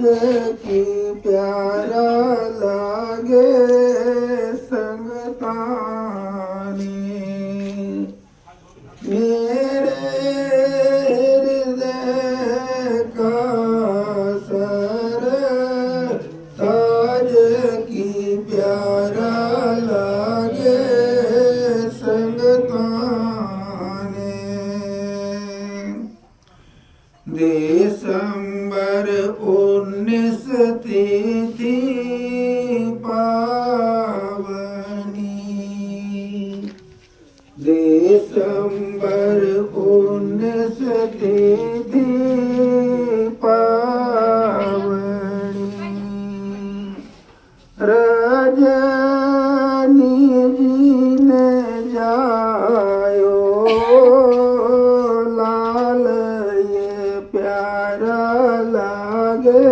की प्यारा लागे संग ताने। मेरे हृदय का सर ताज की प्यारा लागे संग ताने। दिसंबर 19 तिथि पावनी। दिसंबर 19 तिथि पावनी। रजनी जी ने जायो लाल ये प्यारा लागे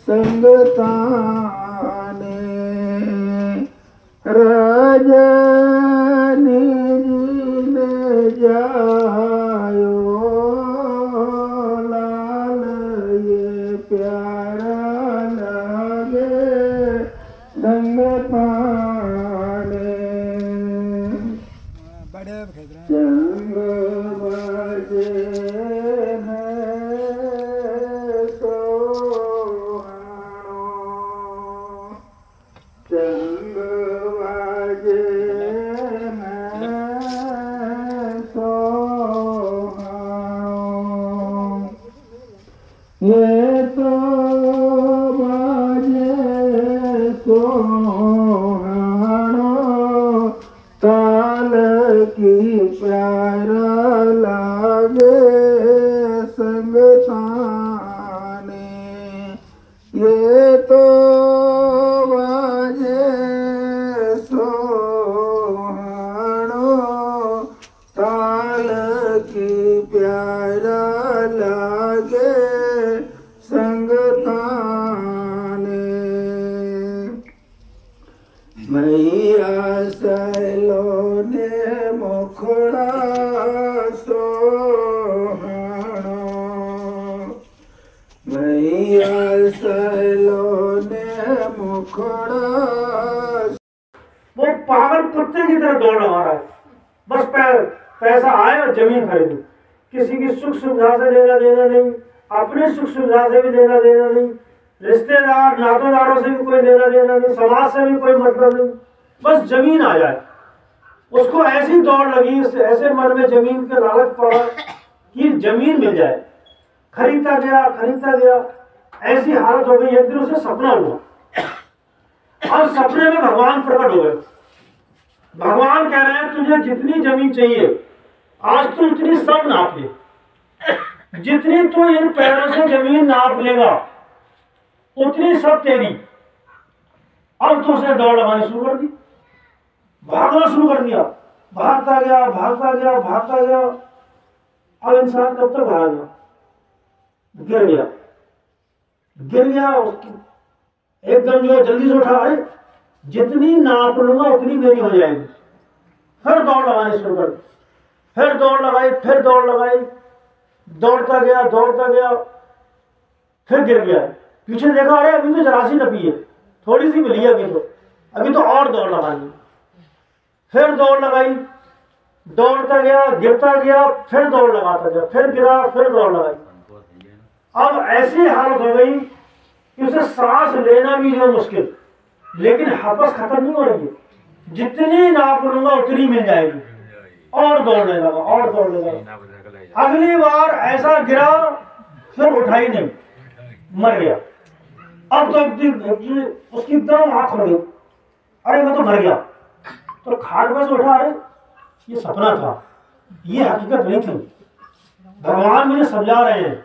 संग ताने। रजनी जी ने जायो लाल ये प्यारा लागे संग ताने। चंग बजे चंग बाजे ये तो बाजे सोहानो ताल की प्यारा लागे संग ताने। ये तो बाजे सोहानो ताल की प्यारा लागे संग ताने। मैया सैलोने मुखड़ा सोहानो। मैया सैलोने मुखड़ा। वो पागल कुत्ते की तरह दौड़ लगा रहा है, बस पैसा आए और जमीन खरीदो। किसी की सुख सुविधा से लेना देना नहीं, अपने सुख सुविधा से भी लेना देना नहीं, रिश्तेदार नातेदारों से भी कोई लेना देना नहीं, समाज से भी कोई मतलब नहीं, बस जमीन आ जाए। उसको ऐसी दौड़ लगी, ऐसे मन में जमीन के लालच पड़ा कि जमीन मिल जाए। खरीदता गया, ऐसी हालत हो गई। एक दिन उसे सपना हुआ और सपने में भगवान प्रकट हो गए। भगवान कह रहे हैं तुझे जितनी जमीन चाहिए आज तू उतनी सब नाप ले। जितनी तू इन पैरों से जमीन नाप लेगा उतनी सब तेरी। अब तो उसने दौड़ लगानी शुरू कर दी, भागना शुरू कर दिया। भागता गया। अब इंसान कब तक भागेगा? गिर गया। उसकी एकदम जो जल्दी से उठा, अरे जितनी नाप लूंगा उतनी मेरी हो जाएगी। फिर दौड़ लगानी शुरू कर दी, फिर दौड़ लगाई। दौड़ता गया, फिर गिर गया। पीछे देखा, अरे अभी तो जरा सी नपी है, थोड़ी सी मिली है अभी तो और दौड़ लगानी। फिर दौड़ लगाई, दौड़ता गया, गिरता गया, फिर दौड़ लगाता गया, फिर गिरा, फिर दौड़ लगाई। अब ऐसी हालत हो गई कि उसे सांस लेना भी जो मुश्किल, लेकिन हपस खत्म नहीं हो रही है। जितनी नाप लूंगा उतनी मिल जाएगी। और दौड़ने लगा। अगली बार ऐसा गिरा, फिर उठा ही नहीं, मर गया। अब तो उसकी एकदम आंख खुल गई, अरे मैं तो मर गया। तो खाट में से उठा, अरे ये सपना था, ये हकीकत नहीं थी। भगवान मुझे समझा रहे हैं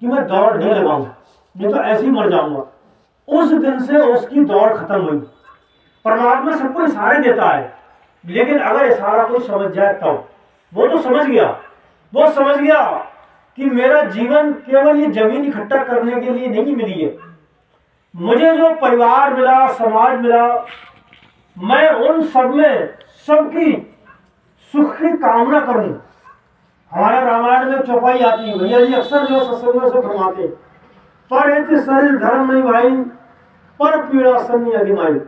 कि मैं दौड़ नहीं लगाऊंगा, नहीं तो ऐसे ही मर जाऊंगा। उस दिन से उसकी दौड़ खत्म हुई। परमात्मा सबको इशारे देता है, लेकिन अगर इशारा कोई समझ जाए तब। वो तो समझ गया, वो समझ गया कि मेरा जीवन केवल ये जमीन इकट्ठा करने के लिए नहीं मिली है। मुझे जो परिवार मिला, समाज मिला, मैं उन सब में सबकी सुख की कामना करूं। हमारे रामायण में चौपाई आती है, भैया जी अक्सर जो सत्संगों से फरमाते पर हित शरीर धर्म नहीं भाई, पर पीड़ा सन्नी अधिमाई।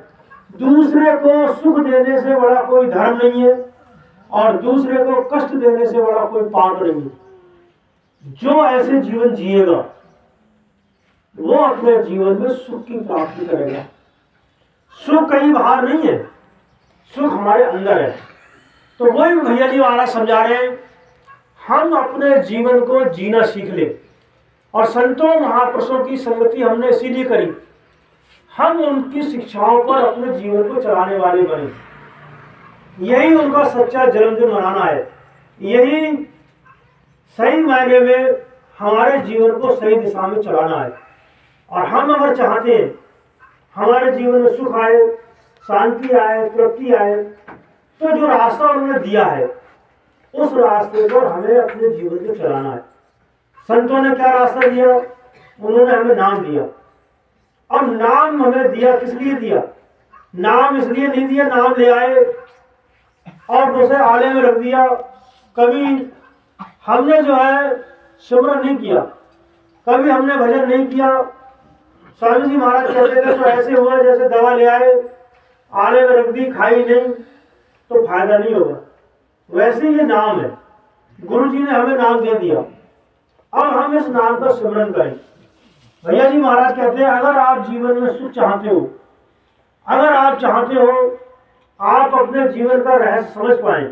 दूसरे को सुख देने से बड़ा कोई धर्म नहीं है और दूसरे को कष्ट देने से बड़ा कोई पाप नहीं है। जो ऐसे जीवन जिएगा वो अपने जीवन में सुख की प्राप्ति करेगा। सुख कहीं बाहर नहीं है, सुख हमारे अंदर है। तो वही भैया जी महाराज समझा रहे हैं, हम अपने जीवन को जीना सीख ले। और संतों महापुरुषों की संगति हमने इसीलिए करी, हम उनकी शिक्षाओं पर अपने जीवन को चलाने वाले बने। यही उनका सच्चा जन्मदिन मनाना है, यही सही मायने में हमारे जीवन को सही दिशा में चलाना है। और हम अगर चाहते हैं हमारे जीवन में सुख आए, शांति आए, तृप्ति आए, तो जो रास्ता उन्होंने दिया है उस रास्ते पर हमें अपने जीवन को चलाना है। संतों ने क्या रास्ता दिया? उन्होंने हमें नाम दिया। अब नाम हमें दिया, किस लिए दिया? नाम इसलिए नहीं दिया नाम ले आए और उसे आले में रख दिया। कभी हमने जो है सिमरन नहीं किया, कभी हमने भजन नहीं किया। स्वामी जी महाराज कहते थे तो ऐसे हुआ जैसे दवा ले आए, आले में रख दी, खाई नहीं तो फायदा नहीं होगा। वैसे ये नाम है, गुरु जी ने हमें नाम दे दिया, अब हम इस नाम का सिमरन करें। भैया जी महाराज कहते हैं अगर आप जीवन में सुख चाहते हो, अगर आप चाहते हो आप अपने जीवन का रहस्य समझ पाए,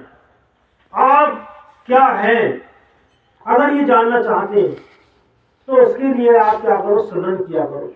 आप क्या हैं, अगर ये जानना चाहते हैं तो उसके लिए आप क्या करो, सिमरन किया करो।